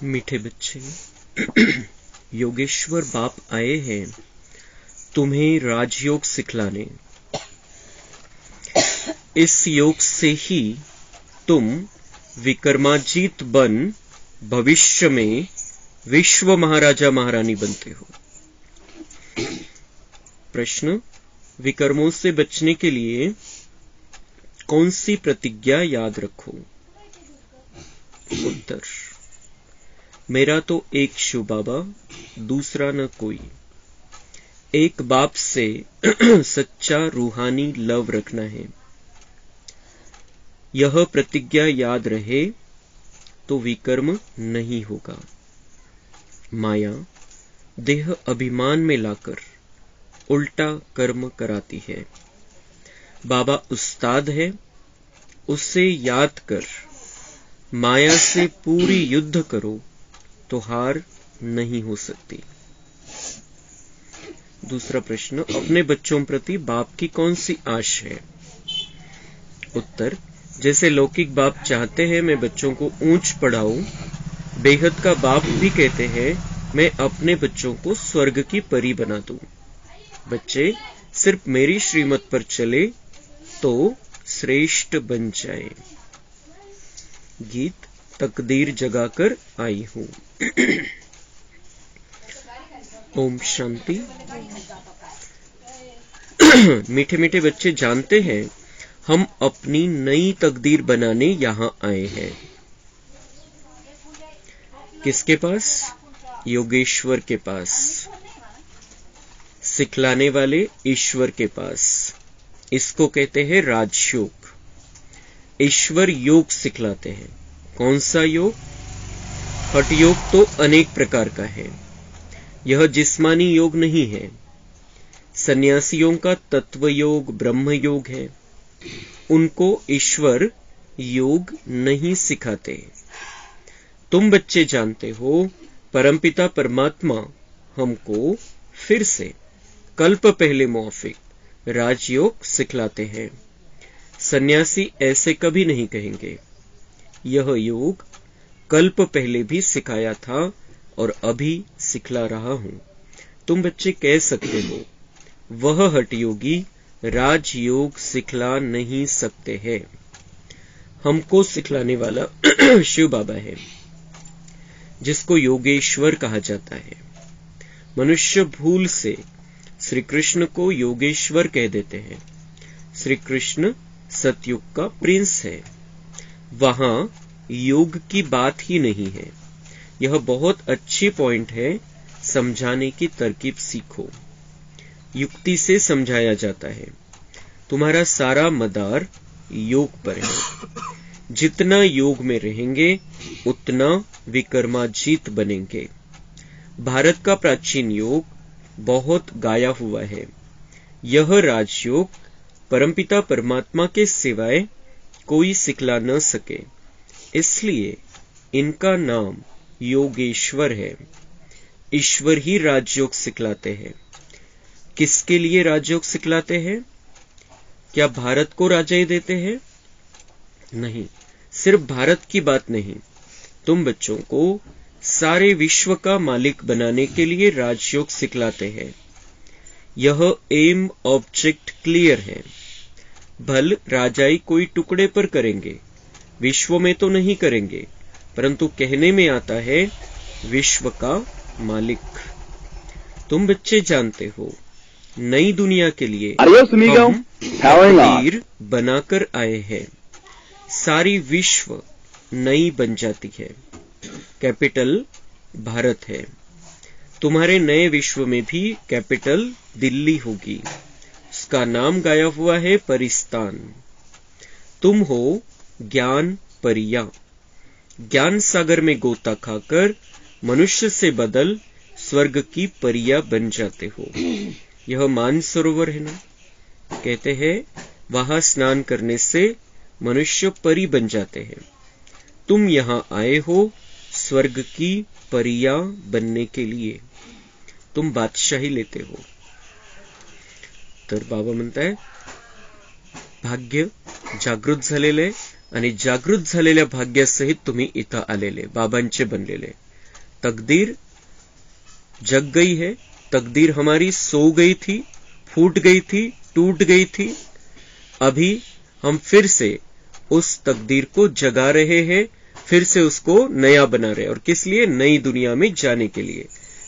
मीठे बच्चे, योगेश्वर बाप आए हैं तुम्हें राजयोग सिखलाने। इस योग से ही तुम विक्रमाजीत बन भविष्य में विश्व महाराजा महारानी बनते हो। प्रश्न, विकर्मों से बचने के लिए कौन सी प्रतिज्ञा याद रखो? उत्तर, मेरा तो एक शिव बाबा, दूसरा न कोई। एक बाप से सच्चा रूहानी लव रखना है। यह प्रतिज्ञा याद रहे तो विकर्म नहीं होगा। माया देह अभिमान में लाकर उल्टा कर्म कराती है। बाबा उस्ताद है, उससे याद कर माया से पूरी युद्ध करो तो हार नहीं हो सकती। दूसरा प्रश्न, अपने बच्चों प्रति बाप की कौन सी आश है? उत्तर, जैसे लौकिक बाप चाहते हैं मैं बच्चों को ऊंच पढ़ाऊं, बेहद का बाप भी कहते हैं मैं अपने बच्चों को स्वर्ग की परी बना दूं। बच्चे सिर्फ मेरी श्रीमत पर चले तो श्रेष्ठ बन जाए। गीत तकदीर जगाकर आई हूं। ओम शांति। मीठे मीठे बच्चे जानते हैं हम अपनी नई तकदीर बनाने यहां आए हैं। किसके पास? योगेश्वर के पास, सिखलाने वाले ईश्वर के पास। इसको कहते हैं राजयोग। ईश्वर योग सिखलाते हैं। कौन सा योग? हठ योग तो अनेक प्रकार का है। यह जिस्मानी योग नहीं है। सन्यासियों का तत्व योग ब्रह्म योग है। उनको ईश्वर योग नहीं सिखाते। तुम बच्चे जानते हो परमपिता परमात्मा हमको फिर से कल्प पहले मौफिक राजयोग सिखलाते हैं। सन्यासी ऐसे कभी नहीं कहेंगे। यह योग कल्प पहले भी सिखाया था और अभी सिखला रहा हूं। तुम बच्चे कह सकते हो वह हठ योगी राजयोग सिखला नहीं सकते हैं। हमको सिखलाने वाला शिव बाबा है, जिसको योगेश्वर कहा जाता है। मनुष्य भूल से श्री कृष्ण को योगेश्वर कह देते हैं। श्री कृष्ण सतयुग का प्रिंस है। वहां योग की बात ही नहीं है। यह बहुत अच्छी पॉइंट है। समझाने की तरकीब सीखो। युक्ति से समझाया जाता है। तुम्हारा सारा मदार योग पर है। जितना योग में रहेंगे उतना विक्रमाजीत बनेंगे। भारत का प्राचीन योग बहुत गाया हुआ है। यह राजयोग परमपिता परमात्मा के सिवाय कोई सिखला न सके, इसलिए इनका नाम योगेश्वर है। ईश्वर ही राजयोग सिखलाते हैं। किसके लिए राजयोग सिखलाते हैं? क्या भारत को राजाई देते हैं? नहीं, सिर्फ भारत की बात नहीं। तुम बच्चों को सारे विश्व का मालिक बनाने के लिए राजयोग सिखलाते हैं। यह एम ऑब्जेक्ट क्लियर है। भल राजाई कोई टुकड़े पर करेंगे, विश्व में तो नहीं करेंगे, परंतु कहने में आता है विश्व का मालिक। तुम बच्चे जानते हो नई दुनिया के लिए हम तकदीर बनाकर आए हैं। सारी विश्व नई बन जाती है। कैपिटल भारत है। तुम्हारे नए विश्व में भी कैपिटल दिल्ली होगी। उसका नाम गाया हुआ है परिस्तान। तुम हो ज्ञान परिया, ज्ञान सागर में गोता खाकर मनुष्य से बदल स्वर्ग की परिया बन जाते हो। यह मानसरोवर है ना, कहते हैं वहां स्नान करने से मनुष्य परी बन जाते हैं। तुम यहां आए हो स्वर्ग की परिया बनने के लिए, तुम बादशाही लेते हो। तर बाबा म्हणताय भाग्य जागृत झालेले आणि जागृत झालेल्या भाग्यासहित तुम्ही इथं आलेले, बाबांचे बनलेले। तकदीर जग गई है, तकदीर हमारी सो गई थी, फूट गई थी, टूट गई थी। अभी हम फिर से उस तकदीर को जगा रहे हैं, फिर से उसको नया बना रहे हैं। और किस लिए? नई दुनिया में जाने के लिए,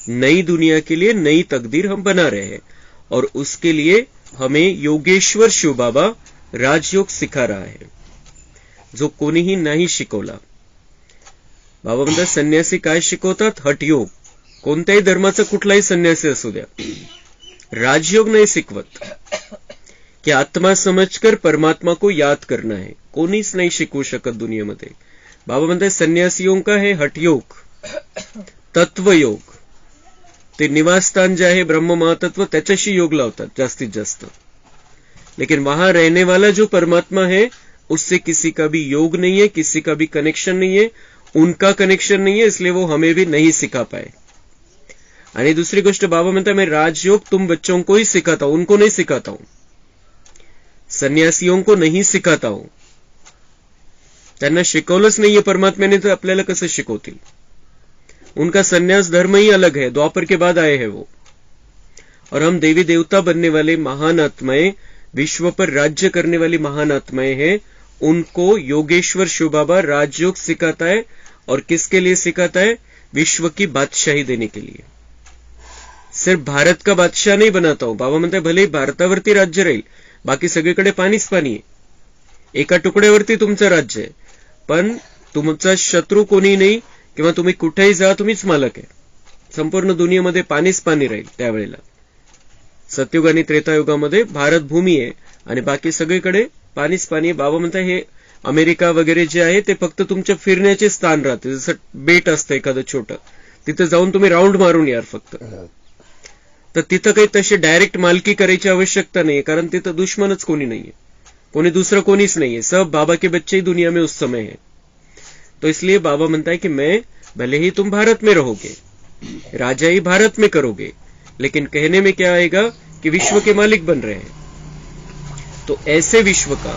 नई दुनिया के लिए नई तकदीर हम बना रहे हैं। और उसके लिए हमें योगेश्वर शिव बाबा राजयोग सिखा रहा है, जो कोणीही नाही शिकवला। बाबा म्हणतात संन्यासी काय शिकवतात? हठयोग। कोणत्याही धर्माचा कुठलाही संन्यासी असू द्या, राजयोग नहीं शिकवत कि आत्मा समझकर परमात्मा को याद करना है, कोणीच नाही शिकवू शकत दुनियेमध्ये। बाबा म्हणतात संन्यासियों का है हठयोग, तत्वयोग। ते निवासस्थान जे आहे ब्रह्म महातत्व त्याच्याशी योग लावतात जास्तीत जास्त, लेकिन वहां रहने वाला जो परमात्मा है उससे किसी का भी योग नहीं है, किसी का भी कनेक्शन नहीं है, उनका कनेक्शन नहीं है, इसलिए वो हमें भी नहीं सिखा पाए। आणि दूसरी गोष्ट बाबा म्हणता मैं राजयोग तुम बच्चों को ही सिखाता हूं, उनको नहीं सिखाता हूं, संन्यासियों को नहीं सिखाता हूं। त्यांना शिकवलंच नाहीये परमात्म्याने, तर आपल्याला कसं शिकवतील? उनका संन्यास धर्म ही अलग है, द्वापर के बाद आए हैं वो। और हम देवी देवता बनने वाले महान आत्माएं, विश्व पर राज्य करने वाली महान आत्माएं हैं, उनको योगेश्वर शिव बाबा राजयोग सिखाता है। और किसके लिए सिखाता है? विश्व की बादशाही देने के लिए। सिर्फ भारत का बादशाह नहीं बनाता हूं। बाबा म्हणतात भले भारतावरती राज्य राहील, बाकी सगळीकडे पाणीच पाणी आहे, एका तुकड्यावरती तुमचं राज्य आहे, पण तुमचा शत्रू कोणी नाही, किंवा तुम्ही कुठेही जा तुम्हीच मालक आहे। संपूर्ण दुनियेमध्ये पाणीच पाणी राहील त्यावेळेला। सतयुग आणि त्रेतायुगामध्ये भारत भूमी आहे आणि बाकी सगळीकडे पाणीच पाणी। बाबा म्हणतात हे अमेरिका वगैरे जे आहे ते फक्त तुमच्या फिरण्याचे स्थान राहते, जसं बेट असतं एखादं छोटं, तिथं जाऊन तुम्ही राऊंड मारून यार फक्त। तर तिथं काही तशी डायरेक्ट मालकी करायची आवश्यकता नाहीये, कारण तिथं दुश्मनच कोणी नाहीये, कोणी दुसरं कोणीच नाहीये। सब बाबा के बच्चे ही दुनिया में उस समय है। तो इसलिए बाबा म्हणता है कि मैं, भले ही तुम भारत में रहोगे, राजा ही भारत में करोगे, लेकिन कहने में क्या आएगा कि विश्व के मालिक बन रहे हैं। तो ऐसे विश्व का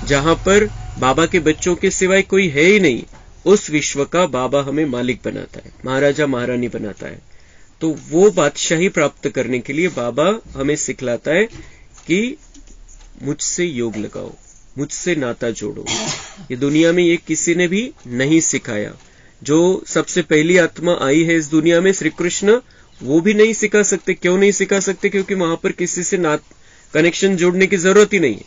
जहां पर बाबा के बच्चों के सिवाय कोई है ही नहीं, उस विश्व का बाबा हमें मालिक बनाता है, महाराजा महारानी बनाता है। तो वो बादशाही प्राप्त करने के लिए बाबा हमें सिखलाता है कि मुझसे योग लगाओ, मुझसे नाता जोड़ो। ये दुनिया में ये किसी ने भी नहीं सिखाया। जो सबसे पहली आत्मा आई है इस दुनिया में, श्री कृष्ण, वो भी नहीं सिखा सकते। क्यों नहीं सिखा सकते? क्योंकि वहां पर किसी से कनेक्शन जोड़ने की जरूरत ही नहीं है,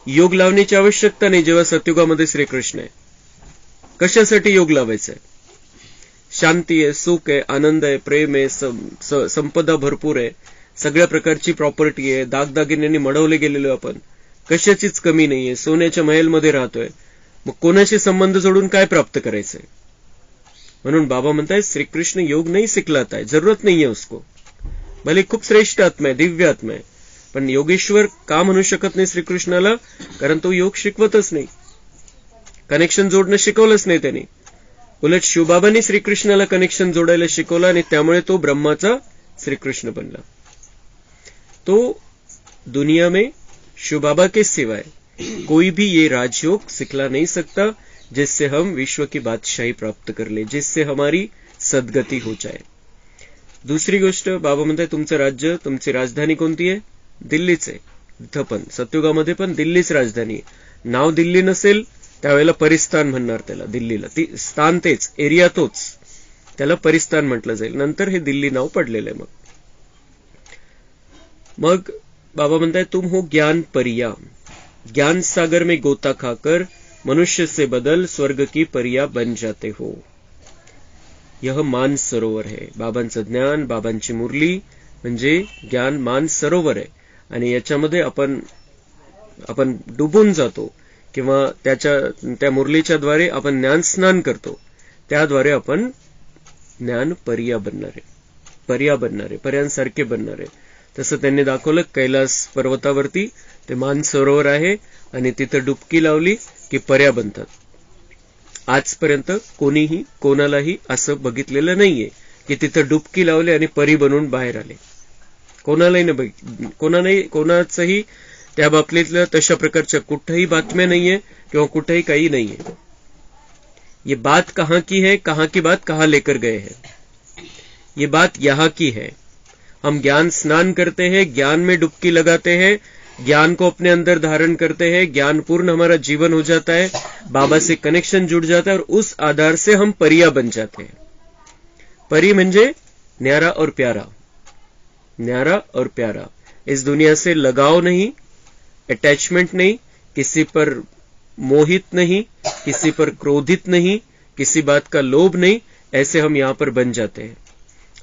योग लावण्याची आवश्यकता नाही। जेव्हा सतयुगामध्ये श्रीकृष्ण आहे, कशासाठी योग लावायचा आहे? शांती आहे, सुख आहे, आनंद आहे, प्रेम आहे, संपदा भरपूर आहे, सगळ्या प्रकारची प्रॉपर्टी आहे, दागदागिन्यांनी मडवले गेलेलो आपण, कशाचीच कमी नाहीये, सोन्याच्या महलमध्ये राहतोय, मग कोणाशी संबंध जोडून काय प्राप्त करायचंय? म्हणून बाबा म्हणताय श्रीकृष्ण योग नहीं सिखलाता है, जरूरत नहीं है उसको। भले खूप श्रेष्ठ आत्मा आहे, दिव्य आत्मा आहे, पण योगेश्वर का म्हणू शकत नाही श्रीकृष्णाला? कारण तो योग शिकवतच नाही, कनेक्शन जोडणं शिकवलंच नाही त्याने। उलट शिवबाबांनी श्रीकृष्णाला कनेक्शन जोडायला शिकवलं आणि त्यामुळे तो ब्रह्माचा श्रीकृष्ण बनला। तो दुनिया में शिव बाबा के सिवाय कोई भी ये राजयोग सिखला नहीं सकता, जिससे हम विश्व की बादशाही प्राप्त कर ले, जिससे हमारी सद्गति हो जाए। दूसरी गोष्ट बाबा म्हणताय तुमचं राज्य, तुमची राजधानी कोणती आहे? दिल्लीच आहे। इथं पण सतयुगामध्ये पण दिल्लीच राजधानी आहे। नाव दिल्ली नसेल त्यावेळेला परिस्तान म्हणणार त्याला, दिल्लीला ती स्थान तेच, एरिया तोच, त्याला परिस्तान म्हटलं जाईल। नंतर हे दिल्ली नाव पडलेलं आहे। मग बाबा म्हणताय तुम हो ज्ञान परिया, ज्ञान सागर में गोता खाकर मनुष्य से बदल स्वर्ग की परिया बन जाते हो। यह मान सरोवर है। बाबांचं ज्ञान, बाबांची मुरली म्हणजे ज्ञान मान सरोवर आहे। आणि याच्यामध्ये आपण डुबून जातो, किंवा त्या मुरलीच्या द्वारे आपण ज्ञान स्नान करतो, त्याद्वारे आपण ज्ञान पर्या बनणारे, पर्यांसारखे बनणारे. तसं त्यांनी दाखवलं. कैलास पर्वतावरती ते मानसरोवर आहे आणि तिथं डुबकी लावली की पर्या बनतात. आजपर्यंत कोणालाही असं बघितलेलं नाहीये की तिथं डुबकी लावली आणि परी बनून बाहेर आले. कोणाचंही त्या बाबतीतलं तशा प्रकारच्या कुठेही बातम्या नाहीये किंवा कुठेही काही नाहीये. ये बात कहां की है, कहां की बात कहां लेकर गए हैं. ये बात यहां की है. हम ज्ञान स्नान करते हैं, ज्ञान में डुबकी लगाते हैं, ज्ञान को अपने अंदर धारण करते हैं, ज्ञान पूर्ण हमारा जीवन हो जाता है, बाबा से कनेक्शन जुड़ जाता है और उस आधार से हम परिया बन जाते हैं. परी म्हणजे न्यारा और प्यारा, न्यारा और प्यारा. इस दुनिया से लगाव नहीं, अटैचमेंट नहीं, किसी पर मोहित नहीं, किसी पर क्रोधित नहीं, किसी बात का लोभ नहीं. ऐसे हम यहां पर बन जाते हैं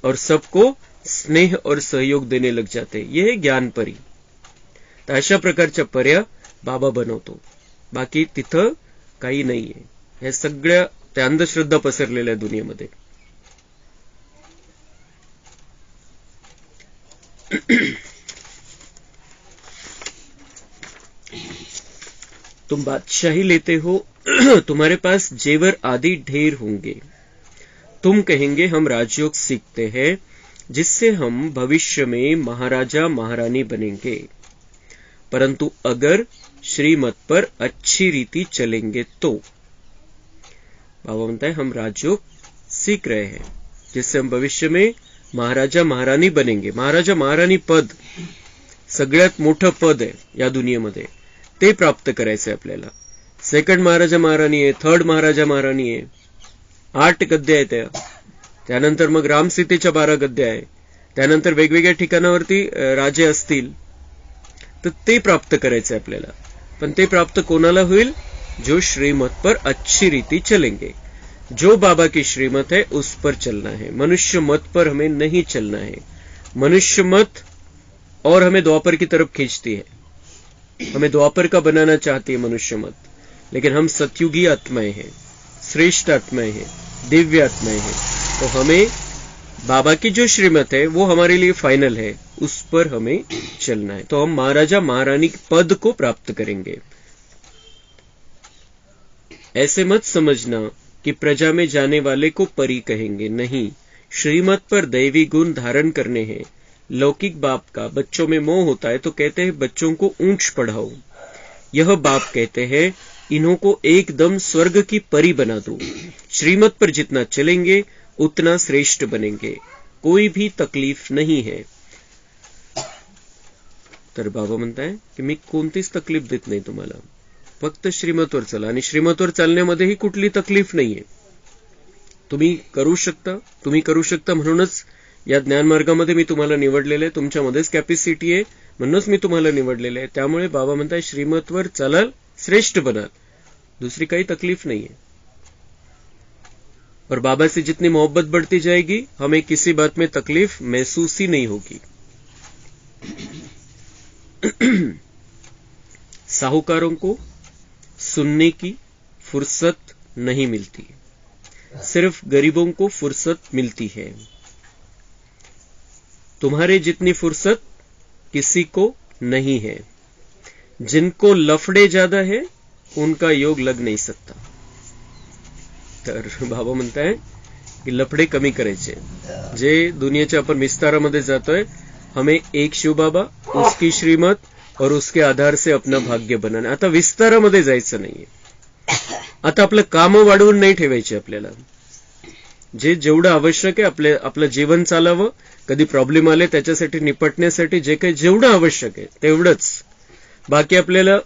और सबको स्नेह और सहयोग देने लग जाते हैं. यह है ज्ञान परी. तर अशा प्रकारच्या पर्या बाबा बनवतो. बाकी तिथं काही नाहीये. हे सगळ्या त्या अंधश्रद्धा पसरलेल्या दुनियेमध्ये. तुम बादशाही लेते हो, तुम्हारे पास जेवर आदि ढेर होंगे. तुम कहेंगे हम राजयोग सीखते हैं जिससे हम भविष्य में महाराजा महारानी बनेंगे, परंतु अगर श्रीमत पर अच्छी रीति चलेंगे तो. बाबा म्हणता है हम राजयोग सीख रहे हैं जिससे हम भविष्य में महाराजा महारानी बनेंगे. महाराजा महारानी पद सगळ्यात मोठं पद आहे या दुनियेमध्ये. ते प्राप्त करायचंय आपल्याला. सेकंड महाराजा महाराणी आहे, थर्ड महाराजा महाराणी आहे, 8 गद्य आहेत. त्यानंतर मग रामसीतेच्या 12 गद्य आहे. त्यानंतर वेगवेगळ्या ठिकाणावरती राजे असतील. तर ते प्राप्त करायचंय आपल्याला. पण ते प्राप्त कोणाला होईल? जो श्रीमत पर अच्छी रीति चलेंगे. जो बाबा की श्रीमत है उस पर चलना है. मनुष्य मत पर हमें नहीं चलना है. मनुष्य मत और हमें द्वापर की तरफ खींचती है. हमें द्वापर का बनाना चाहती है मनुष्य मत. लेकिन हम सतयुगी आत्माएं हैं, श्रेष्ठ आत्माएं हैं, दिव्य आत्माएं हैं. तो हमें बाबा की जो श्रीमत है वो हमारे लिए फाइनल है, उस पर हमें चलना है. तो हम महाराजा महारानी पद को प्राप्त करेंगे. ऐसे मत समझना कि प्रजा में जाने वाले को परी कहेंगे. नहीं, श्रीमत पर दैवी गुण धारण करने हैं. लौकिक बाप का बच्चों में मोह होता है तो कहते हैं बच्चों को ऊंच पढ़ाओ. यह बाप कहते हैं इन्हों को एकदम स्वर्ग की परी बना दो. श्रीमत पर जितना चलेंगे उतना श्रेष्ठ बनेंगे. कोई भी तकलीफ नहीं है. तर बाबा म्हणताय की मी कोणतीच तकलीफ देत नाही तुम्हाला, फक्त श्रीमतवर चला. आणि श्रीमतवर चालण्यामध्येही कुठली तकलीफ नाहीये. तुम्ही करू शकता म्हणूनच या ज्ञानमार्गामध्ये मी तुम्हाला निवडलेलं आहे. तुमच्यामध्येच कॅपॅसिटी आहे म्हणूनच मी तुम्हाला निवडलेलं आहे. त्यामुळे बाबा म्हणताय श्रीमतवर चलाल, श्रेष्ठ बनाल, दूसरी काही तकलीफ नहीं है. और बाबा से जितनी मोहब्बत बढ़ती जाएगी हमें किसी बात में तकलीफ महसूस ही नहीं होगी. साहूकारों को सुनने की फुर्सत नहीं मिलती, सिर्फ गरीबों को फुर्सत मिलती है. तुम्हारे जितनी फुर्सत किसी को नहीं है. जिनको लफड़े ज्यादा है उनका योग लग नहीं सकता. तर बाबा म्हणताय की लफडे कमी करायचे. जे दुनियाच्या आपण विस्तारामध्ये जातोय, हमें एक शिव बाबा, उसकी श्रीमत और उसके आधार से अपना भाग्य बनाना. आता विस्तारामध्ये जायचं नाहीये. आता आपलं काम वाढवून नाही ठेवायचे आपल्याला. जेवढं आवश्यक आहे आपलं जीवन चालावं, कधी प्रॉब्लेम आले त्याच्यासाठी निपटण्यासाठी जे काही जेवढं आवश्यक आहे तेवढंच. बाकी आपल्याला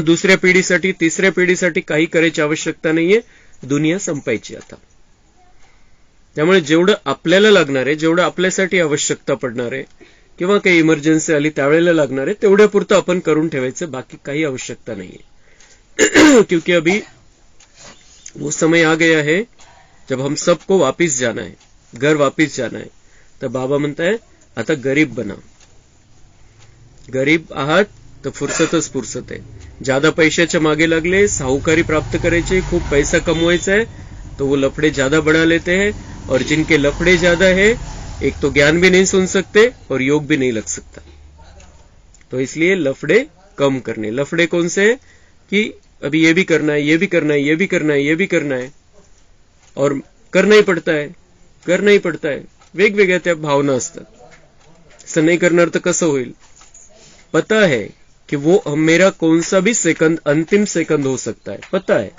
दुसऱ्या पिढीसाठी, तिसऱ्या पिढीसाठी काही करायची आवश्यकता नाहीये. दुनिया संपायची आता. त्यामुळे जेवढं आपल्याला लागणार आहे, जेवढं आपल्यासाठी आवश्यकता पडणार आहे किंवा काही इमर्जन्सी आली त्यावेळेला लागणार आहे तेवढ्यापुरतं आपण करून ठेवायचं. बाकी काही आवश्यकता नाहीये. क्योंकि अभी वो समय आ गया है जब हम सबको वापिस जाना है, घर वापिस जाना है. तर बाबा म्हणताय आता गरीब बना. गरीब आहात तर फुरसतच फुरसत आहे. ज्यादा पैशाच्या मागे लागले, साहूकारी प्राप्त करायचे, खूप पैसा कमवायचा है, तो वो लफड़े ज्यादा बढ़ा लेते हैं. और जिनके लफड़े ज्यादा है, एक तो ज्ञान भी नहीं सुन सकते और योग भी नहीं लग सकता. तो इसलिए लफड़े कम करने. लफड़े कौन से है कि अभी ये भी करना है, ये भी करना है, ये भी करना है, ये भी करना है, और करना ही पड़ता है, करना ही पड़ता है. वेगवेगळ्या त्या भावना असतात. असं नाही करणार तर कसं होईल. पता है कि वो मेरा कौन सा भी सेकंद अंतिम सेकंद हो सकता है. पता है,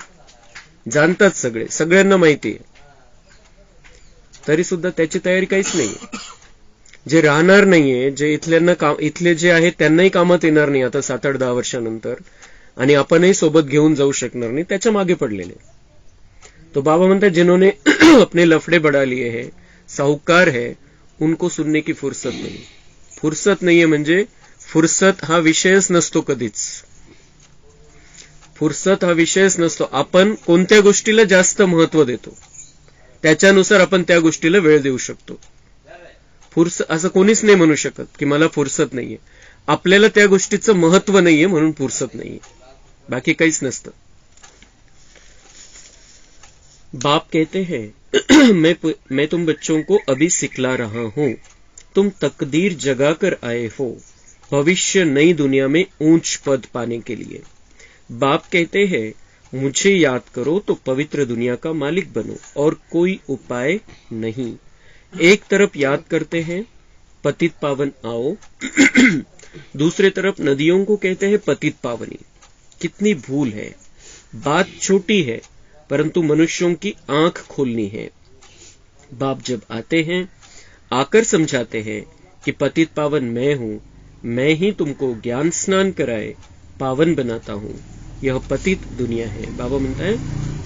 जाणतात सगळे, सगळ्यांना माहिती आहे, तरी सुद्धा त्याची तयारी काहीच नाहीये. जे राहणार नाहीये, जे इथले जे आहेत त्यांनाही कामात येणार नाही आता 7-8-10 वर्षानंतर, आणि आपणही सोबत घेऊन जाऊ शकणार नाही, त्याच्या मागे पडलेले. तो बाबा म्हणतात जिन्होंने अपने लफड़े बढ़ा लिए हैं, साहूकार है, उनको सुनने की फुर्सत नहीं. फुर्सत नाहीये म्हणजे फुर्सत हा विषयच नसतो कधीच. फुर्सत हा विषयच नसतो. आपण कोणत्या गोष्टीला जास्त महत्व देतो त्याच्यानुसार आपण त्या गोष्टीला वेळ देऊ शकतो. असं कोणीच नाही म्हणू शकत की मला फुर्सत नाहीये. आपल्याला त्या गोष्टीचं महत्व नाहीये म्हणून फुर्सत नाहीये, बाकी काहीच नसतं. बाप कहते हैं मैं तुम बच्चों को अभी सिखला रहा हूं. तुम तकदीर जगा कर आए हो भविष्य नई दुनिया में ऊंच पद पाने के लिए. बाप कहते हैं मुझे याद करो तो पवित्र दुनिया का मालिक बनो और कोई उपाय नहीं. एक तरफ याद करते हैं पतित पावन आओ, दूसरे तरफ नदियों को कहते हैं पतित पावनी. कितनी भूल है. बात छोटी है परंतु मनुष्यों की आंख खोलनी है. बाप जब आते हैं आकर समझाते हैं कि पतित पावन मैं हूं, मैं ही तुमको ज्ञान स्नान कराए पावन बनाता हूं. यह पतित दुनिया है. बाबा म्हणताय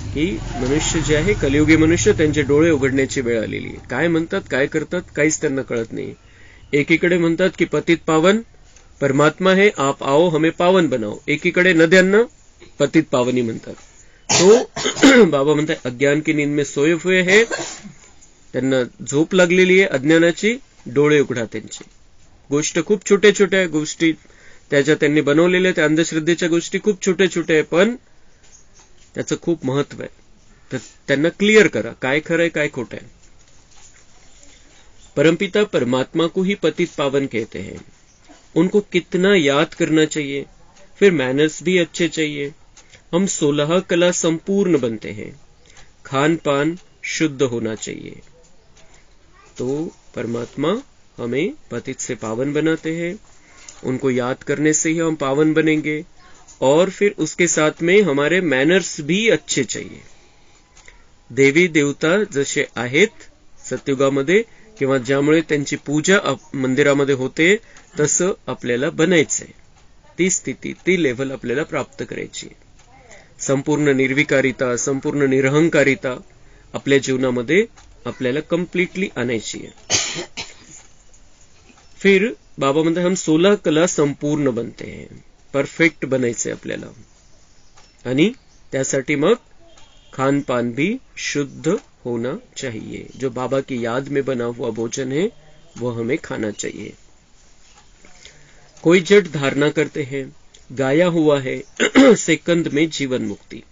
की मनुष्य जे आहे, कलियुगी मनुष्य, त्यांचे डोळे उघडण्याची वेळ आलेली आहे. काय म्हणतात, काय करतात, काहीच त्यांना कळत नाही. एकीकडे म्हणतात की पतित पावन परमात्मा है, आप आओ हमें पावन बनाओ. एकीकडे नद्यांना पतित पावनी म्हणतात. तो बाबा म्हणतात अज्ञान की नींद में सोए हुए है, त्यांना झोप लागलेली आहे अज्ञानाची, डोळे उघडा त्यांचे. गोष्ट खूप छोट्या छोट्या गोष्टी त्याच्या त्यांनी बनवलेल्या, त्या अंधश्रद्धेच्या गोष्टी खूप छोट्या छोट्या आहे, पण त्याचं खूप महत्व आहे. तर त्यांना क्लिअर करा काय खरंय काय खोटं आहे. परमपिता परमात्मा को ही पतित पावन कहते हैं. उनको कितना याद करना चाहिए, फिर मैनर्स भी अच्छे चाहिए. हम 16 कला संपूर्ण बनते हैं. खान पान शुद्ध होना चाहिए. तो परमात्मा हमें पतित से पावन बनाते हैं. उनको याद करने से ही हम पावन बनेंगे, और फिर उसके साथ में हमारे मैनर्स भी अच्छे चाहिए. देवी देवता जसे आहेत सत्ययुगामध्ये किंवा ज्यामुळे त्यांची पूजा मंदिरामध्ये होते, तसं आपल्याला बनायचंय. ती स्थिती, ती लेव्हल आपल्याला प्राप्त करायची. संपूर्ण निर्विकारिता, संपूर्ण निरहंकारिता आपल्या जीवनामध्ये आपल्याला कंप्लीटली आणायची आहे. फिर बाबा म्हणतात हम 16 कला संपूर्ण बनते हैं. परफेक्ट बनायचंय आपल्याला, आणि त्यासाठी मग खान पान भी शुद्ध होना चाहिए. जो बाबा की याद में बना हुआ भोजन है वो हमें खाना चाहिए. कोई जट धारणा करते हैं गाया हुआ है सेकंद में जीवन मुक्ति.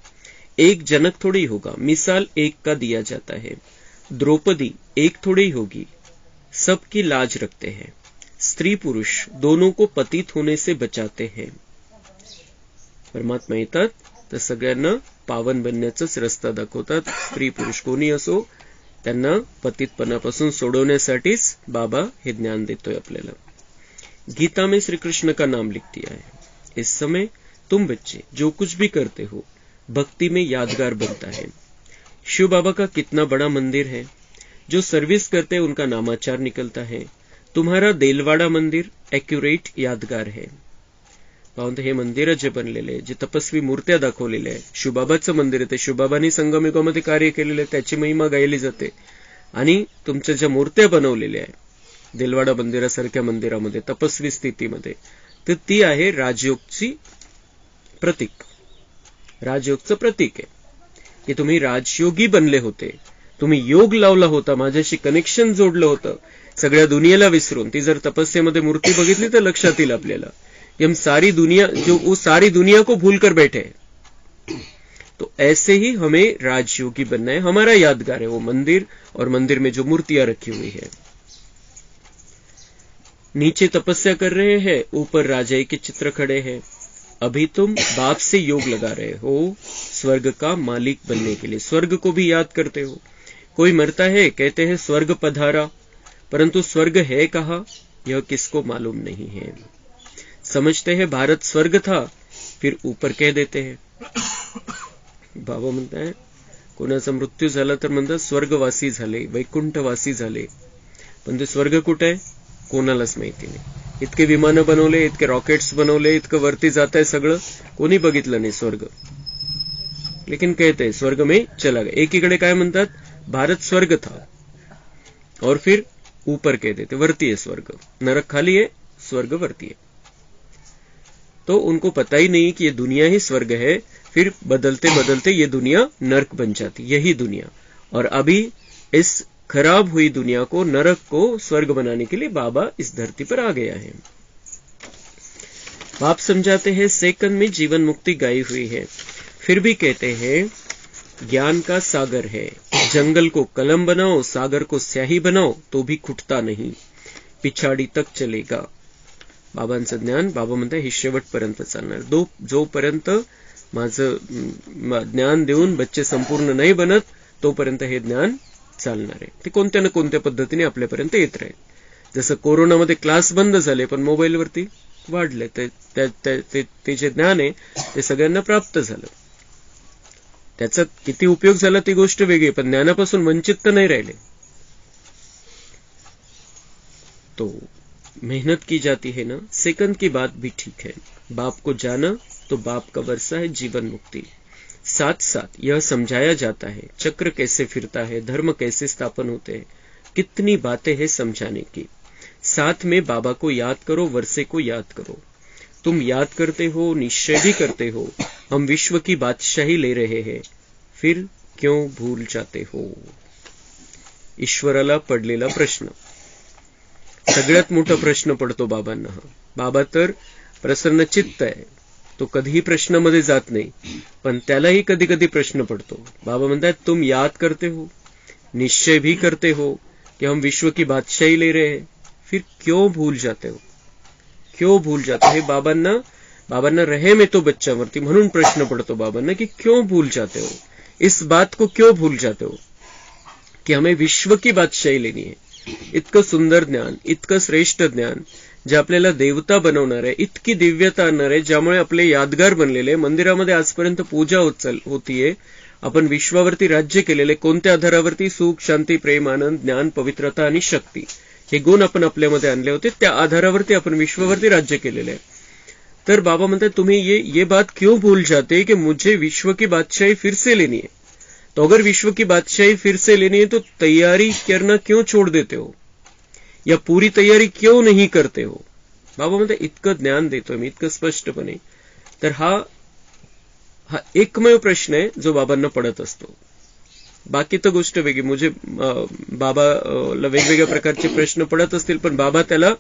एक जनक थोड़ी होगा, मिसाल एक का दिया जाता है. द्रौपदी एक थोड़ी होगी, सबकी लाज रखते हैं. स्त्री पुरुष दोनों को पतित होने से बचाते हैं. परमात्मा येतात तर सगळ्यांना पावन बनण्याचाच रस्ता दाखवतात. स्त्री पुरुष कोणी असो, त्यांना पतितपणापासून सोडवण्यासाठीच बाबा हे ज्ञान देतोय आपल्याला. गीता में श्री कृष्ण का नाम लिख दिया है. इस समय तुम बच्चे जो कुछ भी करते हो भक्ति में यादगार बनता है. शिव बाबा का कितना बड़ा मंदिर है. जो सर्विस करते उनका नामाचार निकलता है. तुम्हारा देलवाड़ा मंदिर एक्युरेट यादगार है. पाहून हे मंदिर जे बनलेले, जे तपस्वी मूर्त्या दाखवलेल्या आहे, शिवबाबाचं मंदिर आहे, ते शिवबाबांनी संगमयुगामध्ये कार्य केलेले, त्याची महिमा गायली जाते. आणि तुमच्या ज्या मूर्त्या बनवलेल्या आहे देलवाड़ा मंदिरासारख्या मंदिरामध्ये तपस्वी स्थितीमध्ये, तर ती आहे राजयोगची प्रतीक. राजयोगचं प्रतीक आहे की तुम्ही राजयोगी बनले होते, तुम्ही योग लावला होता, माझ्याशी कनेक्शन जोडलं होतं, सगळ्या दुनियाला विसरून. ती जर तपस्येमध्ये मूर्ती बघितली तर लक्षात येईल आपल्याला, हम सारी दुनिया, जो वो सारी दुनिया को भूल कर बैठे हैं. तो ऐसे ही हमें राजयोगी बनना है. हमारा यादगार है वो मंदिर, और मंदिर में जो मूर्तियां रखी हुई है. नीचे तपस्या कर रहे हैं, ऊपर राजाई के चित्र खड़े हैं. अभी तुम बाप से योग लगा रहे हो स्वर्ग का मालिक बनने के लिए. स्वर्ग को भी याद करते हो. कोई मरता है, कहते हैं स्वर्ग पधारा, परंतु स्वर्ग है कहाँ यह किसको मालूम नहीं है. समझते हैं भारत स्वर्ग था, फिर ऊपर कह देते हैं. बाबा म्हणताय कोणाचा मृत्यू झाला तर म्हणतात स्वर्गवासी झाले, वैकुंठवासी झाले, पण ते स्वर्ग कुठे आहे कोणालाच माहिती नाही. इतके विमानं बनवले, इतके रॉकेट्स बनवले, इतकं वरती जात आहे सगळं, कोणी बघितलं नाही स्वर्ग. लेकिन कहते स्वर्ग में चला गया. एकीकडे काय म्हणतात भारत स्वर्ग था, और फिर ऊपर कह देते वरती है स्वर्ग, नरक खाली है, स्वर्ग वरती है. तो उनको पता ही नहीं कि ये दुनिया ही स्वर्ग है. फिर बदलते बदलते ये दुनिया नरक बन जाती, यही दुनिया. और अभी इस खराब हुई दुनिया को, नरक को स्वर्ग बनाने के लिए बाबा इस धरती पर आ गया है. बाप समझाते हैं सेकंड में जीवन मुक्ति गाई हुई है. फिर भी कहते हैं ज्ञान का सागर है, जंगल को कलम बनाओ, सागर को स्याही बनाओ, तो भी खुटता नहीं, पिछाडी तक चलेगा. बाबांचं ज्ञान, बाबा म्हणतात हे शेवटपर्यंत चालणार. जोपर्यंत माझं ज्ञान देऊन बच्चे संपूर्ण नाही बनत, तोपर्यंत हे ज्ञान चालणार आहे. ते कोणत्या ना कोणत्या पद्धतीने आपल्यापर्यंत येत राहील. जसं कोरोनामध्ये क्लास बंद झाले, पण मोबाईलवरती वाढले, ते जे ज्ञान आहे ते सगळ्यांना प्राप्त झालं. त्याचा किती उपयोग झाला ती गोष्ट वेगळी, पण ज्ञानापासून वंचित तर नाही राहिले. तो मेहनत की जाती है ना, सेकंड की बात भी ठीक है. बाप को जाना तो बाप का वर्षा है जीवन मुक्ति. साथ साथ यह समझाया जाता है चक्र कैसे फिरता है, धर्म कैसे स्थापन होते हैं, कितनी बातें हैं समझाने की. साथ में बाबा को याद करो, वर्षे को याद करो. तुम याद करते हो, निश्चय भी करते हो, हम विश्व की बादशाही ले रहे हैं, फिर क्यों भूल जाते हो. ईश्वराला पडलेला प्रश्न, सगळ्यात मोठा प्रश्न पडतो बाबांना हा. बाबा तर प्रसन्न चित्त आहे, तो कधीही प्रश्नामध्ये जात नाही, पण त्यालाही कधी कधी प्रश्न पडतो. बाबा म्हणतात तुम याद करते हो, निश्चय भी करते हो कि हम विश्व की बादशाही ले रहे हैं, फिर क्यों भूल जाते हो. क्यों भूल जाते हे बाबांना रहे में तो बच्चावरती, म्हणून प्रश्न पडतो बाबांना की क्यों भूल जाते हो, इस बात को क्यों भूल जाते हो कि हमें विश्व की बादशाही लेनी है. इतकं सुंदर ज्ञान, इतकं श्रेष्ठ ज्ञान, जे आपल्याला देवता बनवणार आहे, इतकी दिव्यता आणणार आहे, ज्यामुळे आपले यादगार बनलेले. मंदिरामध्ये आजपर्यंत पूजा होतीये, आपण विश्वावरती राज्य केलेले. कोणत्या आधारावरती? सुख, शांती, प्रेम, आनंद, ज्ञान, पवित्रता आणि शक्ती, हे गुण आपण आपल्यामध्ये आणले होते. त्या आधारावरती आपण विश्वावरती राज्य केलेले आहे. तर बाबा म्हणतात तुम्ही ये बात क्यों भूल जाते कि मुझे विश्व की बादशाही फिर से लेनी है. तो अगर विश्व की बादशाही फिर से लेनी है तो तैयारी करना क्यों छोड़ देते हो, या पूरी तयारी क्यों नहीं करते हो. बाबा म्हणतात इतकं ज्ञान देतोय मी, इतकं स्पष्टपणे. तर हा एकमेव प्रश्न आहे जो बाबांना पडत असतो. बाकी तर गोष्ट वेगळी. मुझे बाबाला वेगवेगळ्या प्रकारचे प्रश्न पडत असतील, पण बाबा त्याला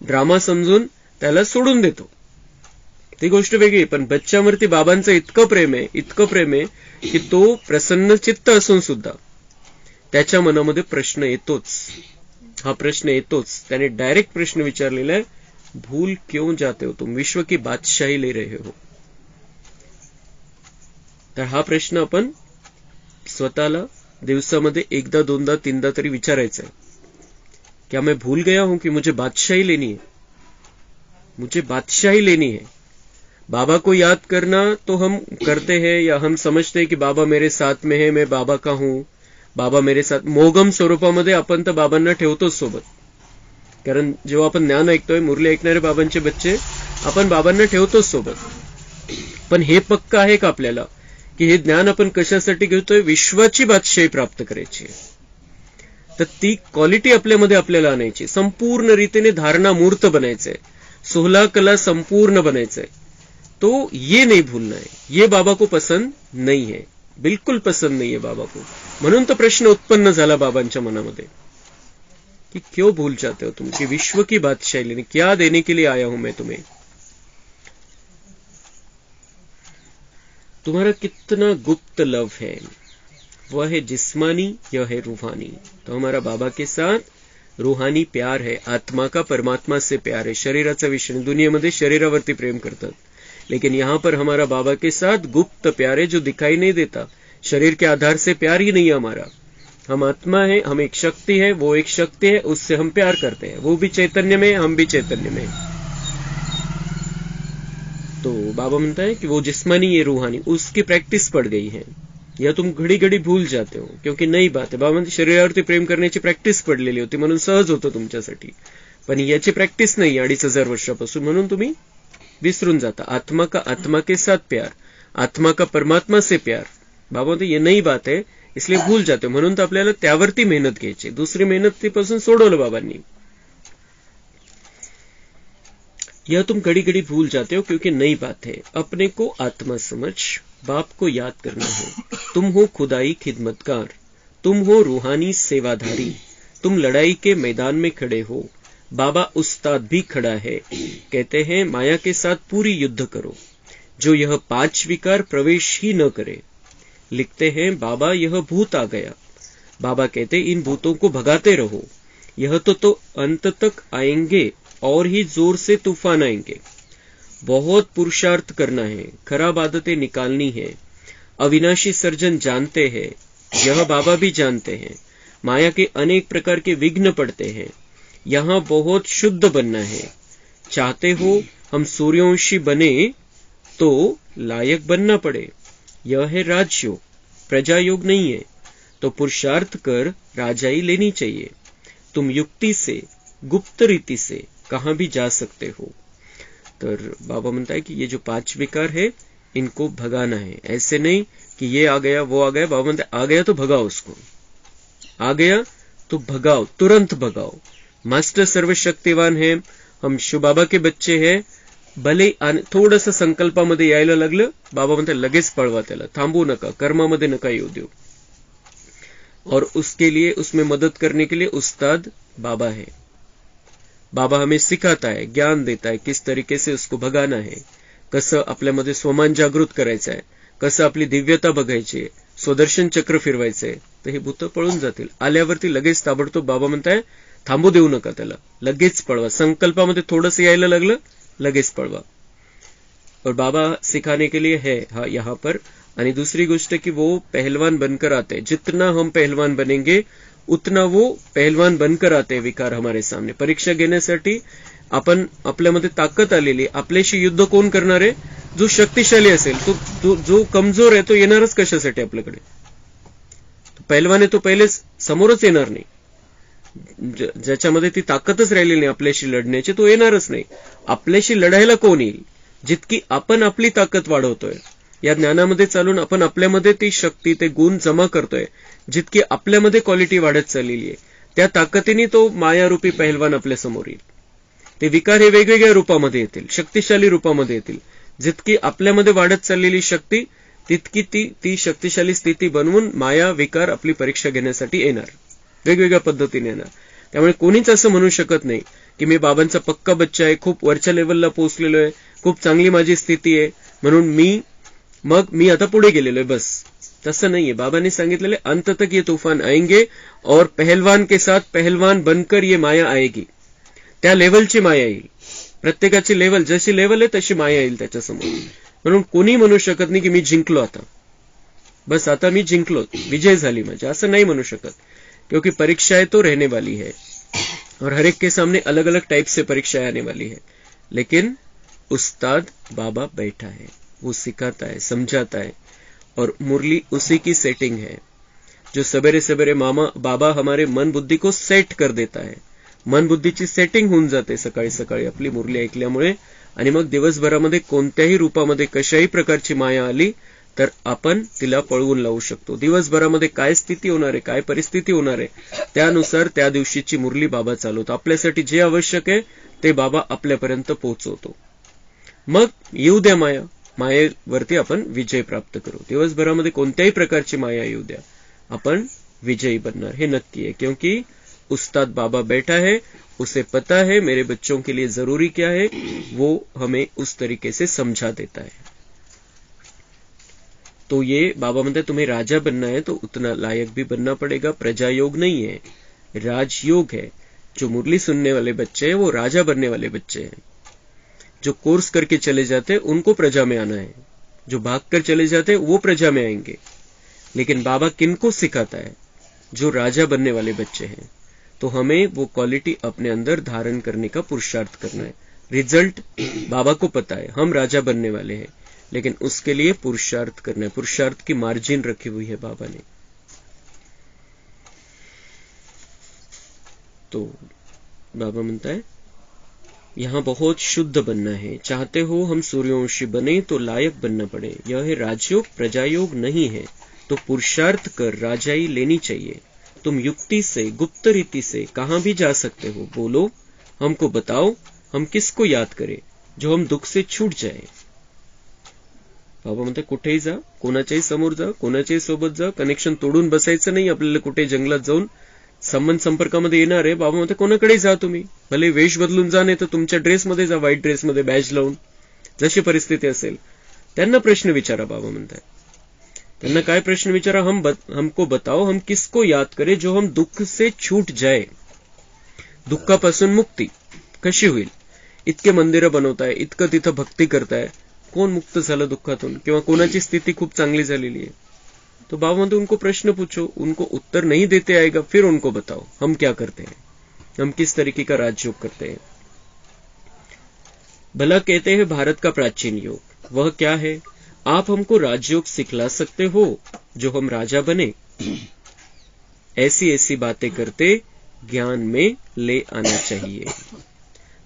ड्रामा समजून त्याला सोडून देतो, ती गोष्ट वेगळी. पण बच्च्यावरती बाबांचं इतकं प्रेम आहे की तो प्रसन्न चित्त असून सुद्धा त्याच्या मनामध्ये प्रश्न येतोच. हा प्रश्न येतोच. त्याने डायरेक्ट प्रश्न विचारलेला आहे, भूल क्यों जाते हो तुम, विश्व की बादशाही ले रहे हो. तर हा प्रश्न आपण स्वतःला दिवसामध्ये एकदा, दोनदा, तीनदा तरी विचारायचा आहे. क्या मैं भूल गया हूं कि मुझे बादशाही लेनी है, मुझे बादशाही लेनी है. बाबा को याद करना तो हम करते हैं, या हम समझते हैं कि बाबा मेरे साथ में है, मैं बाबा का हूं, बाबा मेरे साथ. मोगम स्वरूपामध्ये आपण तर बाबांना ठेवतोच सोबत. कारण जेव्हा आपण ज्ञान ऐकतोय, मुरली ऐकणारे बाबांचे बच्चे, आपण बाबांना ठेवतोच सोबत. पण हे पक्क आहे का आपल्याला की हे ज्ञान आपण कशासाठी घेतोय? विश्वाची बादशाही प्राप्त करायची. तर ती क्वालिटी आपल्यामध्ये आपल्याला आणायची. संपूर्ण रीतीने धारणा मूर्त बनायचंय, 16 कला संपूर्ण बनायचंय. तो ये नहीं भूलना है. ये बाबा को पसंद नहीं है, बिल्कुल पसंद नहीं है बाबा को. म्हणून तो प्रश्न उत्पन्न झाला बाबांच्या मनामध्ये कि क्यों भूल जाते हो तुम कि विश्व की बादशाही लेने क्या देने के लिए आया हूं मैं तुम्हें। तुम्हारा कितना गुप्त लव है, वह है जिस्मानी, यह है रूहानी। तो हमारा बाबा के साथ रूहानी प्यार है, आत्मा का परमात्मा से प्यार है। शरीराचा विषय नाही, दुनियेमध्ये शरीरावरती प्रेम करतात, लेकिन यहां पर हमारा बाबा के साथ गुप्त प्यार है जो दिखाई नहीं देता। शरीर के आधार से प्यार ही नहीं है हमारा। हम आत्मा है, हम एक शक्ति है, वो एक शक्ति है, उससे हम प्यार करते हैं। वो भी चैतन्य में, हम भी चैतन्य में। तो बाबा म्हणता है कि वो जिस्मानी ये रूहानी, उसकी प्रॅक्टिस पड़ गई है। या तुम घडी घडी भूल जाते हो क्योंकि नई बात आहे। बाबा म्हणते शरीरावरती प्रेम करण्याची प्रॅक्टिस पडलेली होती म्हणून सहज होतं तुमच्यासाठी, पण याची प्रॅक्टिस नाही 2500 वर्षापासून, म्हणून तुम्ही विसरून जाता। आत्मा का आत्मा के साथ प्यार, आत्मा का परमात्मा से प्यार। बाबा म्हणते ये नई बात है इसलिए भूल जाते, म्हणून तर आपल्याला त्यावरती मेहनत घ्यायची। दुसरी मेहनत ती पासून सोडवलं बाबांनी। यह तुम घड़ी घड़ी भूल जाते हो क्योंकि नई बात है। अपने को आत्मा समझ, बाप को याद करना है। तुम हो खुदाई खिदमतगार, तुम हो रूहानी सेवाधारी, तुम लड़ाई के मैदान में खड़े हो। बाबा उस्ताद भी खड़ा है, कहते हैं माया के साथ पूरी युद्ध करो, जो यह 5 विकार प्रवेश ही न करे। लिखते हैं बाबा यह भूत आ गया, बाबा कहते इन भूतों को भगाते रहो, यह तो अंत तक आएंगे और ही जोर से तूफान आएंगे। बहुत पुरुषार्थ करना है, खराब आदतें निकालनी है। अविनाशी सर्जन जानते हैं, यह बाबा भी जानते हैं। माया के अनेक प्रकार के विघ्न पड़ते हैं, यहां बहुत शुद्ध बनना है। चाहते हो हम सूर्यवंशी बने तो लायक बनना पड़े। यह है राजयोग, प्रजा योग नहीं है। तो पुरुषार्थ कर राजाई लेनी चाहिए। तुम युक्ति से, गुप्त रीति से कहां भी जा सकते हो। तो बाबा म्हणता है कि ये जो 5 विकार है इनको भगाना है। ऐसे नहीं कि ये आ गया वो आ गया। बाबा म्हणता है आ गया तो भगाओ उसको, आ गया तो भगाओ, तुरंत भगाओ। मास्टर सर्वशक्तिवान है, हम शिव बाबा के बच्चे हैं। भले थोडंसं संकल्पामध्ये यायला लागलं, बाबा म्हणतात लगेच पळवा त्याला, थांबू नका, कर्मामध्ये नका येऊ देऊ। और उसके लिए, उसमें मदद करने के लिए उस्ताद बाबा है। बाबा हमें सिखाता है, ज्ञान देता है, किस तरीके से उसको भगाना है, कसं आपल्यामध्ये स्वमान जागृत करायचं आहे, कसं आपली दिव्यता बघायची आहे, स्वदर्शन चक्र फिरवायचंय, तर हे भूत पळून जातील। आल्यावरती लगेच ताबडतोब बाबा म्हणताय थांबू देऊ नका त्याला, लगेच पळवा। संकल्पामध्ये थोडंसं यायला लागलं, लगेच पळवा। और बाबा सिखाने के लिए है यहाँ पर। आणि दूसरी गोष्ट कि वो पहलवान बनकर आते हैं। जितना हम पहलवान बनेंगे उतना वो पहलवान बनकर आते हैं विकार हमारे सामने। परीक्षा घेण्यासाठी आपण आपल्यामध्ये ताकद आलेली, आपल्याशी युद्ध कोण करणार आहे? जो शक्तिशाली असेल। तो जो कमजोर आहे तो येणारच कशासाठी आपल्याकडे? पहलवान आहे तो पहिलेच समोरच येणार नाही। ज्याच्यामध्ये ती ताकदच राहिलेली नाही आपल्याशी लढण्याची, तो येणारच नाही। आपल्याशी लढायला कोण येईल? जितकी आपण आपली ताकद वाढवतोय, या ज्ञानामध्ये चालून आपण आपल्यामध्ये ती शक्ती, ते गुण जमा करतोय, जितकी आपल्यामध्ये क्वालिटी वाढत चाललेली आहे, त्या ताकदीने तो मायारूपी पहलवान आपल्या समोर येईल। ते विकार हे वेगवेगळ्या रूपामध्ये येतील, शक्तिशाली रूपामध्ये येतील। जितकी आपल्यामध्ये वाढत चाललेली शक्ती, तितकी ती शक्तिशाली स्थिती बनवून माया विकार आपली परीक्षा घेण्यासाठी येणार, वेगवेगळ्या पद्धतीने येणार। त्यामुळे कोणीच असं म्हणू शकत नाही की मी बाबांचा पक्का बच्चा आहे, खूप वरच्या लेवलला पोहोचलेलो आहे, खूप चांगली माझी स्थिती आहे, म्हणून मी आता पुढे गेलेलो आहे, बस। तसं नाहीये। बाबांनी सांगितलेले अंत तक ये तूफान आएंगे और पहलवान के साथ पहलवान बनकर ये माया आएगी। त्या लेवलची माया येईल। प्रत्येकाची लेवल, जशी लेवल आहे तशी माया येईल त्याच्यासमोर। म्हणून कोणी म्हणू शकत नाही की मी जिंकलो आता, बस आता मी जिंकलो, विजय झाली माझी, असं नाही म्हणू शकत। क्योंकि परीक्षा है तो रहने वाली है, और हर एक के सामने अलग अलग टाइप से परीक्षाएं आने वाली है। लेकिन उस्ताद बाबा बैठा है, वो सिखाता है, समझाता है, और मुरली उसी की सेटिंग है। जो सवेरे सवेरे बाबा हमारे मन बुद्धि को सेट कर देता है। मन बुद्धीची सेटिंग होऊन जाते सकाळी सकाळी आपली मुरली ऐकल्यामुळे। आणि मग दिवसभरामध्ये कोणत्याही रूपामध्ये कशाही प्रकारची माया आली तर आपण तिला पळवून लावू शकतो। दिवसभरामध्ये काय स्थिती होणार आहे, काय परिस्थिती होणार आहे, त्यानुसार त्या दिवशीची मुरली बाबा चालवतो। आपल्यासाठी जे आवश्यक आहे ते बाबा आपल्यापर्यंत पोहोचवतो। मग येऊ द्या माया, मायेवरती आपण विजय प्राप्त करू। दिवसभरामध्ये कोणत्याही प्रकारची माया येऊ द्या, आपण विजयी बनणार, हे नक्की आहे। क्योंकि उस्ताद बाबा बैठा है, उसे पता है मेरे बच्चों के लिए जरूरी क्या है, वो हमें उस तरीके से समझा देता है। तो ये बाबा म्हणते तुम्हें राजा बनना है तो उतना लायक भी बनना पड़ेगा। प्रजा योग नहीं है, राजयोग है। जो मुरली सुनने वाले बच्चे हैं वो राजा बनने वाले बच्चे हैं। जो कोर्स करके चले जाते हैं उनको प्रजा में आना है, जो भाग कर चले जाते हैं वो प्रजा में आएंगे। लेकिन बाबा किनको सिखाता है? जो राजा बनने वाले बच्चे हैं। तो हमें वो क्वालिटी अपने अंदर धारण करने का पुरुषार्थ करना है। रिजल्ट बाबा को पता है, हम राजा बनने वाले हैं, लेकिन उसके लिए पुरुषार्थ करना है। पुरुषार्थ की मार्जिन रखी हुई है बाबा ने। तो बाबा म्हणता है यहां बहुत शुद्ध बनना है। चाहते हो हम सूर्यवंशी बने तो लायक बनना पड़े। यह है राजयोग, प्रजायोग नहीं है। तो पुरुषार्थ कर राजाई लेनी चाहिए। तुम युक्ति से, गुप्त रीति से कहां भी जा सकते हो। बोलो, हमको बताओ, हम किसको याद करें जो हम दुख से छूट जाए। बाबा म्हणते कुठेही जा, कोणाच्याही समोर जा, कोणाच्याही सोबत जा, कनेक्शन तोडून बसायचं नाही। आपल्याला कुठे जंगलात जाऊन संबंध संपर्कामध्ये येणार आहे, बाबा म्हणते कोणाकडे जा तुम्ही, भले वेश बदलून जा, नाही तर तुमच्या ड्रेसमध्ये जा, व्हाईट ड्रेसमध्ये बॅज लावून, जशी परिस्थिती असेल त्यांना प्रश्न विचारा। बाबा म्हणताय त्यांना काय प्रश्न विचारा? हमको बताओ, हम किसको याद करें जो हम दुख से छूट जाए। दुःखापासून मुक्ती कशी होईल? इतके मंदिरं बनवताय, इतकं तिथं भक्ती करताय, कोण मुक्त झालं दुःखातून? किंवा कोणाची स्थिती खूप चांगली झालेली आहे? तो बाबा म्हणते उनको प्रश्न पूछो, उनको उत्तर नहीं देते आएगा, फिर उनको बताओ हम क्या करते हैं, हम किस तरीके का राजयोग करते हैं। भला कहते हैं भारत का प्राचीन योग, वह क्या है? आप हमको राजयोग सिखला सकते हो जो हम राजा बने। ऐसी ऐसी बातें करते ज्ञान में ले आना चाहिए।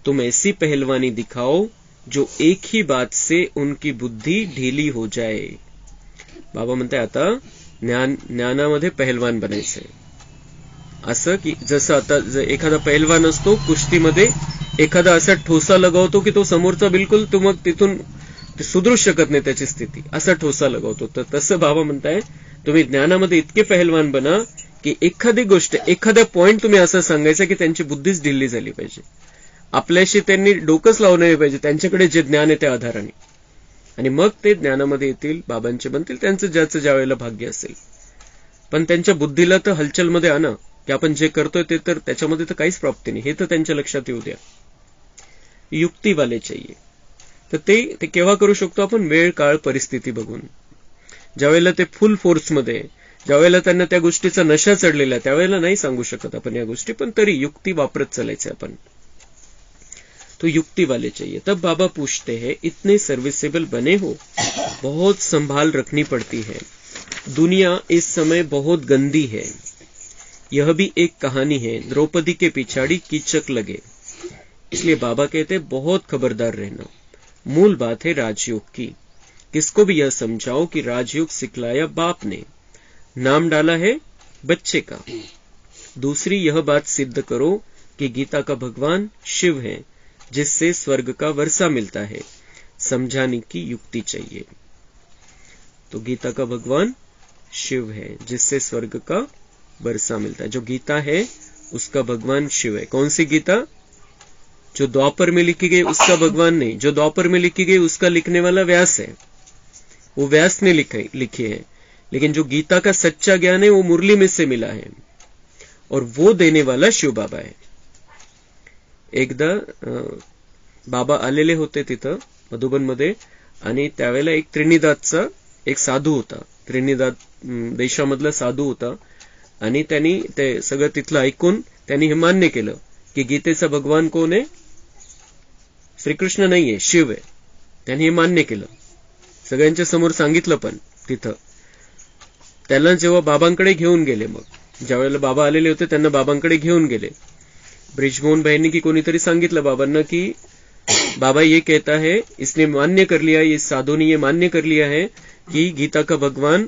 तुम ऐसी पहलवानी दिखाओ जो एक ही बात से उनकी बुद्धी ढीली हो जाए। बाबा म्हणते आता ज्ञानामध्ये पहलवान बनायचंय। असं की जसं आता एखादा पहलवान असतो कुस्तीमध्ये, एखादा असा ठोसा लगावतो की तो समोरचा बिलकुल तो मग तिथून सुधरू शकत नाही त्याची स्थिती, असा ठोसा लगावतो। तर तसं बाबा म्हणताय तुम्ही ज्ञानामध्ये इतके पहलवान बना की एखादी गोष्ट, एखादा पॉइंट तुम्ही असं सांगायचं की त्यांची बुद्धीच ढिल्ली झाली पाहिजे, आपल्याशी त्यांनी डोकंच लावलं नाही पाहिजे, त्यांच्याकडे जे ज्ञान आहे त्या आधाराने, आणि मग ते ज्ञानामध्ये येतील, बाबांचे बनतील, त्यांचं ज्याचं ज्या वेळेला भाग्य असेल। पण त्यांच्या बुद्धीला तर हलचलमध्ये आणा की आपण जे करतोय ते तर त्याच्यामध्ये तर काहीच प्राप्ती नाही, हे तर त्यांच्या लक्षात येऊ द्या। युक्तीवाले चाहिए। तर ते केव्हा करू शकतो आपण? वेळ, काळ, परिस्थिती बघून। ज्यावेळेला ते फुल फोर्समध्ये, ज्यावेळेला त्यांना त्या गोष्टीचा नशा चढलेला, त्यावेळेला नाही सांगू शकत आपण या गोष्टी, पण तरी युक्ती वापरत चालायचे आपण। तो युक्ति वाले चाहिए। तब बाबा पूछते हैं इतने सर्विसेबल बने हो, बहुत संभाल रखनी पड़ती है। दुनिया इस समय बहुत गंदी है। यह भी एक कहानी है, द्रौपदी के पिछाड़ी कीचक लगे। इसलिए बाबा कहते हैं बहुत खबरदार रहना। मूल बात है राजयोग की। किसको भी यह समझाओ कि राजयोग सिखलाया बाप ने, नाम डाला है बच्चे का। दूसरी यह बात सिद्ध करो कि गीता का भगवान शिव है, जिससे स्वर्ग का वर्षा मिलता है। समझाने की युक्ति चाहिए। तो गीता का भगवान शिव है, जिससे स्वर्ग का वर्षा मिलता है। जो गीता है उसका भगवान शिव है। कौन सी गीता? जो द्वापर में लिखी गई उसका भगवान नहीं, जो द्वापर में लिखी गई उसका लिखने वाला व्यास है, वो व्यास ने लिखी है। लेकिन जो गीता का सच्चा ज्ञान है वो मुरली में से मिला है, और वो देने वाला शिव बाबा है। एकदा बाबा आलेले होते तिथं मधुबन मध्ये, आणि त्यावेळेला एक त्रिनिदादचा एक साधू होता, त्रिनिदाद देशामधला साधू होता, आणि त्यांनी ते सगळं तिथलं ऐकून त्यांनी हे मान्य केलं की गीतेचा भगवान कोण आहे? श्रीकृष्ण नाहीये, शिव आहे। त्यांनी हे मान्य केलं, सगळ्यांच्या समोर सांगितलं पण तिथं। त्याला जेव्हा बाबांकडे घेऊन गेले, मग ज्यावेळेला बाबा आलेले होते त्यांना बाबांकडे घेऊन गेले, ब्रिजमोहन भाईंनी की कोणीतरी सांगितलं बाबांना की बाबा ये कहता है, इसने मान्य कर लिया, इस साधु ने ये मान्य कर लिया है कि गीता का भगवान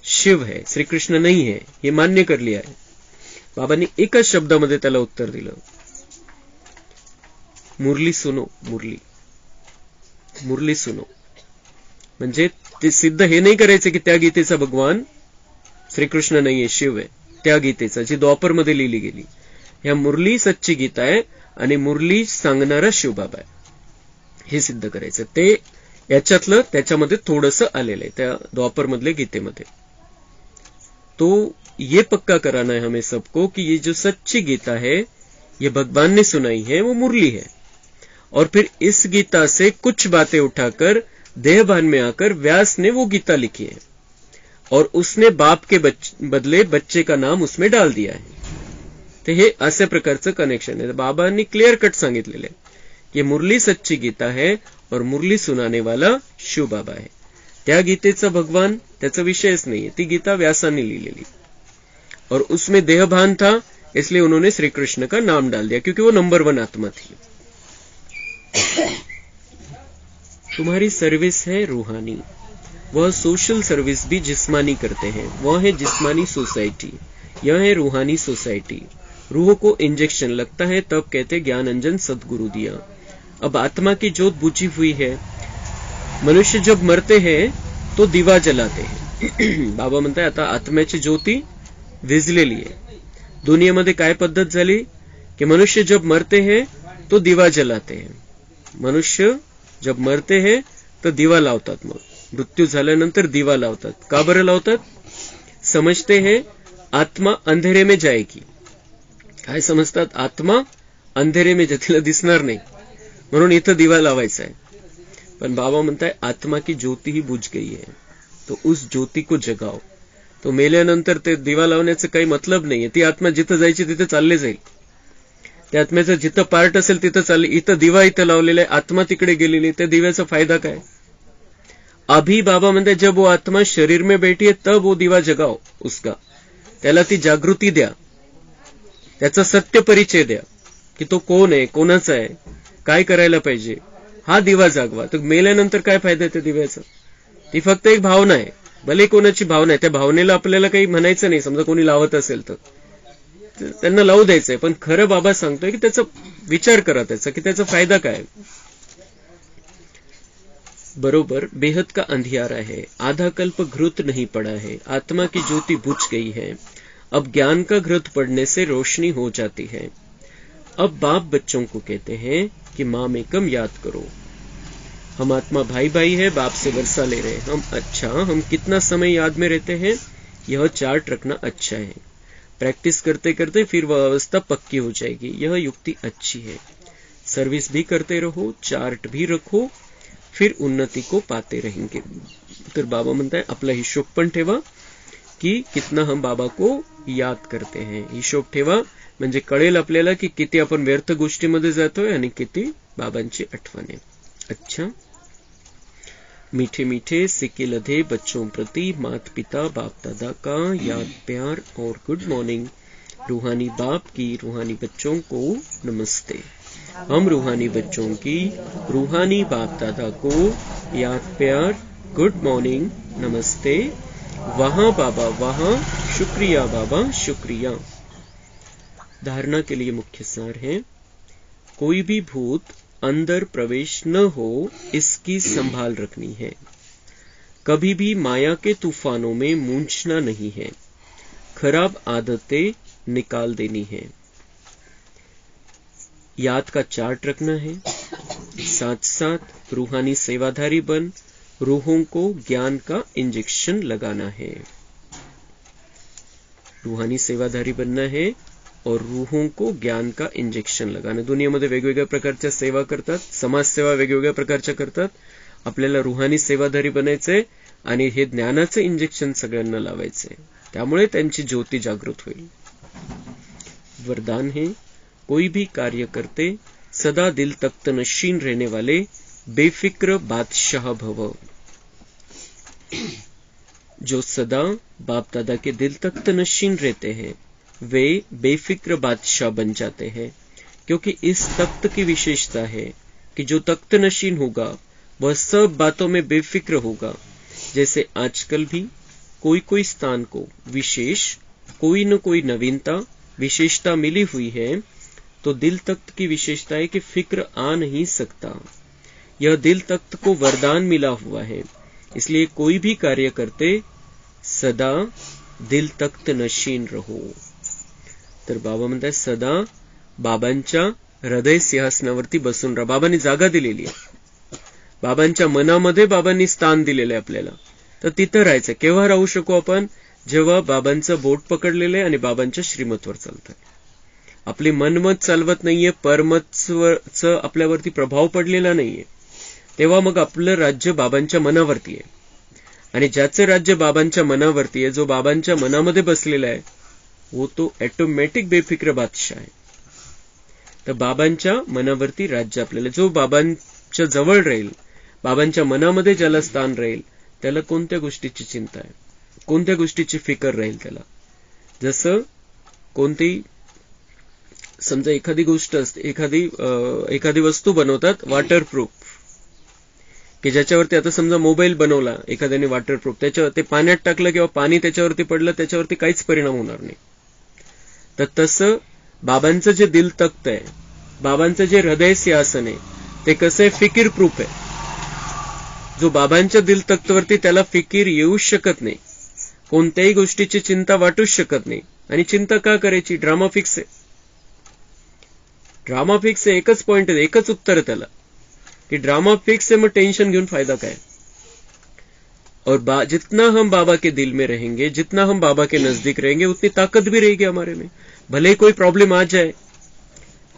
शिव है, श्री कृष्ण नहीं है, ये मान्य कर लिया है। बाबांनी एकच शब्दामध्ये त्याला उत्तर दिलं, मुरली सुनो, मुरली, मुरली सुनो। म्हणजे ते सिद्ध हे नाही करायचं की त्या गीतेचा भगवान श्रीकृष्ण नाहीये, शिव आहे, त्या गीतेचा जी द्वापर मध्ये लिहिली गेली, ह्या मुरली सच्ची गीता आहे आणि मुरली सांगणारा शिवबाबा आहे, हे सिद्ध करायचं. ते याच्यातलं त्याच्यामध्ये थोडंसं आलेलं आहे त्या द्वापर मधले गीतेमध्ये. तो ये पक्का कराना है हमें सबको कि ये जो सच्ची गीता है ये भगवान ने सुनाई है, वो मुरली है. और फिर इस गीता से कुछ बातें उठाकर देहभान में आकर व्यास ने वो गीता लिखी है और उसने बाप के बदले बच्चे का नाम उसमें डाल दिया है. ते हे अशा प्रकारचं कनेक्शन आहे. बाबांनी क्लिअर कट सांगितलेलं आहे की मुरली सच्ची गीता है और मुरली सुनाने वाला शिव बाबा है. त्या गीतेचा भगवान त्याचा विषयच नाहीये, ती गीता व्यासाने लिहिलेली और उसमें देहभान था, इसलिए उन्होंने श्री कृष्ण का नाम डाल दिया क्योंकि वो नंबर 1 आत्मा थी. तुम्हारी सर्विस है रूहानी, वह सोशल सर्विस भी जिस्मानी करते हैं, वह है जिस्मानी सोसाइटी, यह है रूहानी सोसाइटी. रूह को इंजेक्शन लगता है तब कहते ज्ञान अंजन सदगुरु दिया. अब आत्मा की ज्योत बुझी हुई है. मनुष्य जब मरते हैं तो दिवा जलाते हैं. बाबा म्हणताय आता आत्म्याची ज्योती विझलेली आहे. दुनियेमध्ये काय पद्धत झाली की मनुष्य जब मरते हैं तो दिवा जलाते हैं. मनुष्य जब मरते हैं तो दिवा लावतात. मग मृत्यू झाल्यानंतर दिवा लावतात. का बरं लावतात? समजते हैं आत्मा अंधेरे में जाएगी. काय समजतात? आत्मा अंधेरे में तिला दिसणार नाही म्हणून इथं दिवा लावायचा आहे. पण बाबा म्हणताय आत्मा की ज्योति ही बुझ गई है, तो उस ज्योति को जगाओ. तो मेल्यानंतर ते दिवा लावण्याचं काही मतलब नाहीये. ती आत्मा जिथं जायची तिथे चालले जाईल. त्या आत्म्याचं जिथं पार्ट असेल तिथं चालले. इथं दिवा इथं लावलेला आहे, आत्मा तिकडे गेलेली, त्या दिव्याचा फायदा काय? अभी बाबा म्हणते जब वो आत्मा शरीर में बैठी है तब वो दिवा जगाओ उसका. त्याला ती जागृती द्या, त्याचा सत्य परिचय द्या की तो कोण आहे, कोणाचा आहे, काय करायला पाहिजे, हा दिवा जागवा. तर मेल्यानंतर काय फायदा त्या दिव्याचा? ती फक्त एक भावना आहे. भले कोणाची भावना आहे, त्या भावनेला आपल्याला काही म्हणायचं नाही. समजा कोणी लावत असेल तर त्यांना लावू द्यायचंय, पण खरं बाबा सांगतोय की त्याचा विचार करा, त्याचा की त्याचा फायदा काय. बरोबर बेहद का अंधियारा है, आधा कल्प घृत नहीं पड़ा है, आत्मा की ज्योति बुझ गई है, अब ज्ञान का घृत पड़ने से रोशनी हो जाती है. अब बाप बच्चों को कहते हैं कि माम एकम याद करो. हम आत्मा भाई भाई है, बाप से वर्षा ले रहे हैं. हम कितना समय याद में रहते हैं, यह चार्ट रखना अच्छा है. प्रैक्टिस करते करते फिर वह अवस्था पक्की हो जाएगी. यह युक्ति अच्छी है. सर्विस भी करते रहो, चार्ट भी रखो, फिर उन्नति को पाते रहेंगे. तर बाबा म्हणताय आपला हिशोब पण ठेवा की कितना हम बाबा को याद करते हैं. हिशोब ठेवा म्हणजे कळेल आपल्याला की किती आपण व्यर्थ गोष्टीमध्ये जातोय आणि किती बाबांची आठवण आहे. अच्छा, मीठे मीठे सिक्के लधे बच्चों प्रति माता पिता बाप दादा का याद प्यार और गुड मॉर्निंग. रूहानी बाप की रूहानी बच्चों को नमस्ते. हम रूहानी बच्चों की रूहानी बाप दादा को याद प्यार गुड मॉर्निंग नमस्ते. वहां बाबा वहां, शुक्रिया बाबा शुक्रिया. धारणा के लिए मुख्य सार है, कोई भी भूत अंदर प्रवेश न हो इसकी संभाल रखनी है. कभी भी माया के तूफानों में मूंझना नहीं है. खराब आदतें निकाल देनी है. याद का चार्ट रखना है. साथ साथ रूहानी सेवाधारी बन रूहों को ज्ञान का इंजेक्शन लगाना है. रूहानी सेवाधारी बनना है और रूहों को ज्ञान का इंजेक्शन लगाना. दुनियेमध्ये वेगवेगळ्या प्रकारच्या सेवा करतात, समाजसेवा वेगवेगळ्या प्रकारच्या करतात. आपल्याला रूहानी सेवाधारी बनायचंय आणि हे ज्ञानाचं इंजेक्शन सगळ्यांना लावायचंय. त्यामुळे त्यांची ज्योती जागृत होईल. वरदान है, कोई भी कार्य करते सदा दिल तख्त नशीन रहने वाले बेफिक्र बादशाह भव. जो सदा बाप दादा के दिल तख्त नशीन रहते हैं वे बेफिक्र बादशाह बन जाते हैं. क्योंकि इस तख्त की विशेषता है कि जो तख्त नशीन होगा वह सब बातों में बेफिक्र होगा. जैसे आजकल भी कोई कोई स्थान को विशेष कोई न कोई नवीनता विशेषता मिली हुई है, तो दिल तख्त की विशेषता है कि फिक्र आ नहीं सकता. यह दिल तख्त को वरदान मिला हुआ है. इसलिए कोई भी कार्य करते सदा दिल तख्त नशीन रहो. तर बाबा म्हणतात सदा बाबांच्या हृदय सिंहासनावरती बसून राहा. बाबांनी जागा दिलेली आहे, बाबांच्या मनामध्ये बाबांनी स्थान दिलेलं आहे आपल्याला. तर तिथं राहायचं. केव्हा राहू शकू आपण? जेव्हा बाबांचं बोट पकडलेलं आहे आणि बाबांच्या श्रीमतवर चालतंय. आपली मनमत चालवत नाहीये, परमतच आपल्यावरती प्रभाव पडलेला नाहीये, तेव्हा मग आपलं राज्य बाबांच्या मनावरती आहे. आणि ज्याचं राज्य बाबांच्या मनावरती आहे, जो बाबांच्या मनामध्ये बसलेला आहे, वो तो ऑटोमॅटिक बेफिक्र बादशाह आहे. तर बाबांच्या मनावरती राज्य आपल्याला, जो बाबांच्या जवळ राहील, बाबांच्या मनामध्ये ज्याला स्थान राहील, त्याला कोणत्या गोष्टीची चिंता आहे, कोणत्या गोष्टीची फिकर राहील त्याला. जसं कोणती समजा एखादी गोष्ट असते, एखादी वस्तू बनवतात वॉटरप्रूफ, की ज्याच्यावरती आता समजा मोबाईल बनवला एखाद्याने वॉटरप्रूफ, त्याच्यावर ते पाण्यात टाकलं किंवा पाणी त्याच्यावरती पडलं, त्याच्यावरती काहीच परिणाम होणार नाही. तर तसं बाबांचं जे दिल तख्त आहे, बाबांचं जे हृदय सिंहासन आहे, ते कसं आहे? फिकीर प्रूफ आहे. जो बाबांच्या दिल तख्तवरती, त्याला फिकीर येऊच शकत नाही, कोणत्याही गोष्टीची चिंता वाटूच शकत नाही. आणि चिंता का करायची? ड्रामा फिक्स आहे. ड्रामा फिक्स आहे. एकच पॉइंट आहे, एकच उत्तर आहे त्याला, कि ड्रामा फिक्स है, मग टेंशन घेऊन फायदा काय? और जितना हम बाबा के दिल में रहेंगे, जितना हम बाबा के नजदीक रहेंगे, उतनी ताकत भी रहेगी हमारे में. भले ही कोई प्रॉब्लम आ जाए,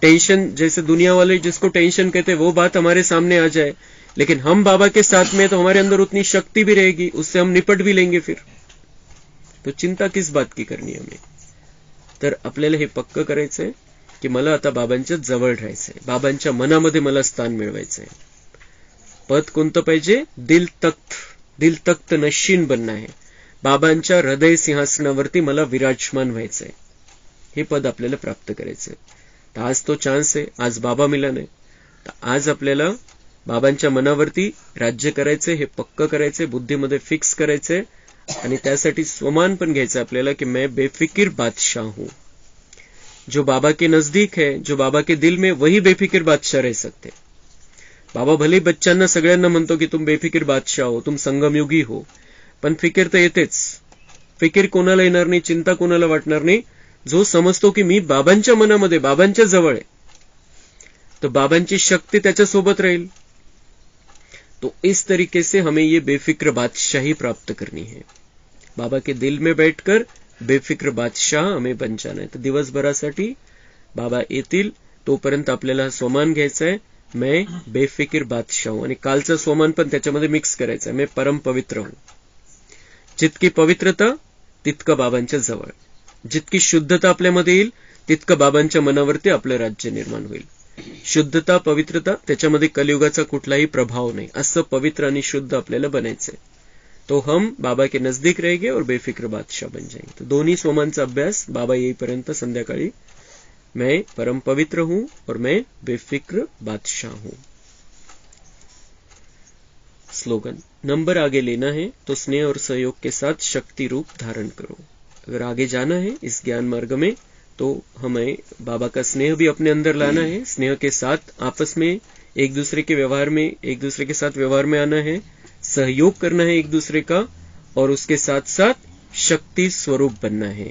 टेंशन, जैसे दुनिया वाले जिसको टेंशन कहते हैं, वो बात हमारे सामने आ जाए, लेकिन हम बाबा के साथ में, तो हमारे अंदर उतनी शक्ति भी रहेगी, उससे हम निपट भी लेंगे फिर. तो चिंता किस बात की करनी है हमें? तर आपल्याला हे पक्क करायचंय की मला आता बाबांच्या जवळ राहायचंय, बाबांच्या मनामध्ये मला स्थान मिळवायचंय. पद कोणतं पाहिजे? दिल तख्त नशीन बनना है. बाबांच्या हृदय सिंहासनावरती मला विराजमान व्हायचंय. हे पद आपल्याला प्राप्त करायचंय. तर आज तो चान्स आहे, आज बाबा मिला नाही, तर आज आपल्याला बाबांच्या मनावरती राज्य करायचंय, हे पक्क करायचंय, बुद्धीमध्ये फिक्स करायचंय. आणि त्यासाठी स्वमान पण घ्यायचं आपल्याला की मैं बेफिकिर बादशाह हूं. जो बाबा के नजदीक है, जो बाबा के दिल में, वही बेफिकिर बादशाह रह सकते. बाबा भले बच्चांना सगळ्यांना म्हणतो की तुम बेफिकिर बादशाह हो, तुम संगमयुगी हो, पण फिकीर तर येतेच. फिकीर कोणाला येणार नाही, चिंता कोणाला वाटणार नाही, जो समजतो की मी बाबांच्या मनामध्ये, बाबांच्या जवळ आहे, तो बाबांची शक्ती त्याच्यासोबत राहील. तो इस तरीके से हमें ये बेफिक्र बादशाही प्राप्त करनी है. बाबा के दिल में बैठकर बेफिक्र बादशाह हमें बन जाना है. तर दिवसभरासाठी बाबा येतील तोपर्यंत आपल्याला स्वमान घ्यायचा आहे, मैं बेफिक्र बादशाह हूं. आणि कालचा स्वमान पण त्याच्यामध्ये मिक्स करायचा आहे, मैं परम पवित्र हूं. जितकी पवित्रता तितकं बाबांच्या जवळ, जितकी शुद्धता आपल्यामध्ये येईल तितकं बाबांच्या मनावरती आपलं राज्य निर्माण होईल. शुद्धता, पवित्रता, त्याच्यामध्ये कलियुगाचा कुठलाही प्रभाव नाही, असं पवित्र आणि शुद्ध आपल्याला बनायचंय. तो हम बाबा के नजदीक रहेंगे और बेफिक्र बादशाह बन जाएंगे. तो दोन्ही सोमांचा अभ्यास बाबा येईपर्यंत संध्याकाळी. मैं परम पवित्र हूं और मैं बेफिक्र बादशाह हूं. स्लोगन. नंबर आगे लेना है तो स्नेह और सहयोग के साथ शक्ति रूप धारण करो. अगर आगे जाना है इस ज्ञान मार्ग में, तो हमें बाबा का स्नेह भी अपने अंदर लाना है. स्नेह के साथ आपस में एक दूसरे के व्यवहार में, एक दूसरे के साथ व्यवहार में आना है, सहयोग करना है एक दूसरे का, और उसके साथ साथ शक्ति स्वरूप बनना है.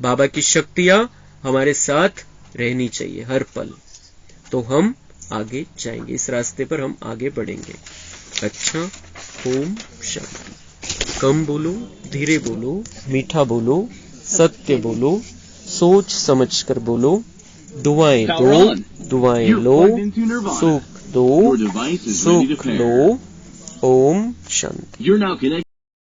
बाबा की शक्तियां हमारे साथ रहनी चाहिए हर पल, तो हम आगे जाएंगे, इस रास्ते पर हम आगे बढ़ेंगे. अच्छा, ओम शांति. कम बोलो, धीरे बोलो, मीठा बोलो, सत्य बोलो, सोच समझकर बोलो, दुआएं दो, दुआएं लो, सुख दो, सुख लो. ओम शांति.